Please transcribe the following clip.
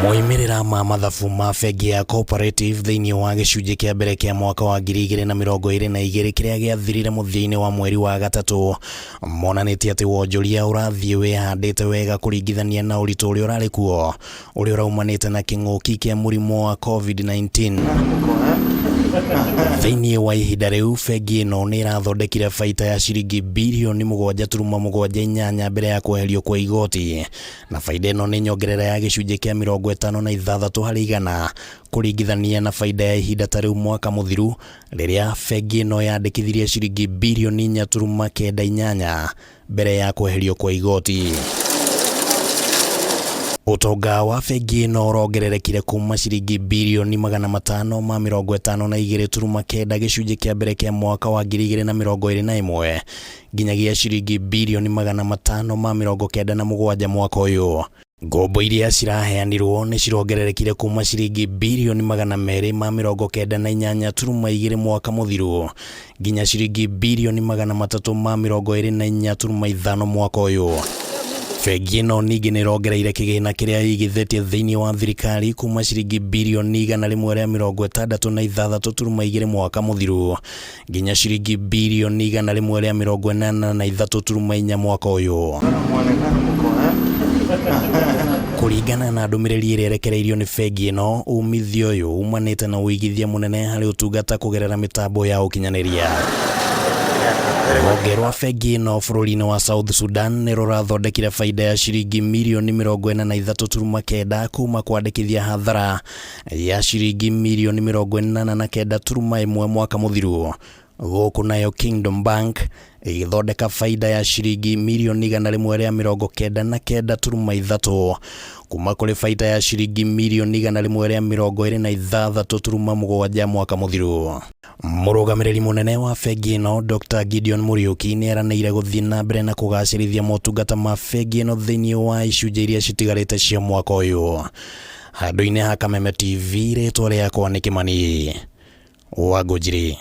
Moimirira ma mathabu ma bengi ya Cooperative thiini wa gicunji kia mbere kia mwaka wa 2022 kiria giathirire muthia-ini wa mweri wa gatatu monanitie ati wonjoria urathie wihandite wega kuringithania na uritu uria urari kuo uria uraumanite na king'uki kia murimu wa COVID-19. Thiini wa ihinda riu bengi ino ni irathondekire baita ya ciringi bilioni 7.78 mbere ya kweherio kwa igoti, na baida ino ni nyongerera ya gicunji kia 56 harĩ igana kuringithania na baida ya ihinda ta riu mwaka muthiru riria bengi ino yandikithirie ciringi bilioni 4.98 mbere ya kweherio kwa igoti. Utonga wa bengi ino urongererekire kuma ciringi bilioni 552.9 gicunji kia mbere kia mwaka wa 2021 nginyagia ciringi bilioni 597 mwaka uyu. Ngombo iria ciraheanirwo ni cirongererekire kuma ciringi bilioni 298.2 mwaka muthiru nginya ciringi bilioni 324.5 mwaka uyu. Bengi ino ningi ni irongereire kigina kiria igithitie thiini wa thirikari kuma ciringi bilioni 166.2 mwaka muthiru nginya ciringi bilioni 183.4 mwaka uyu. Kuringana na ndumiriri iria irekereirio ni bengi ino, umithio uyu umanite na uigithia munene hari utungata kugerera mitambo ya ukinyaniria. Rũhonge rwa bengi ino bũrũri-inĩ wa South Sudan nĩ rũrathondekire baida ya ciringi milioni 43.9 kuma kwandĩkithia hathara ya ciringi milioni 49.1 mwaka muthiru. Gũkũ nayo Kingdom Bank igithondeka baida ya ciringi milioni 199.3 kuma kũrĩ baida ya ciringi milioni 126.7 mwaka muthiru. Mũrũgamĩrĩri munene wa bengi ino Dr. Gideon Muriuki nĩ eranĩire gũthiĩ na mbere na kũgacĩrithia motungata ma bengi ino thĩinĩ wa icunjĩ iria citigarĩte cia mwaka ũyũ. Handũ-inĩ ha Kameme TV, rĩtwa rĩakwa nĩ Kĩmani Wangũnjiri.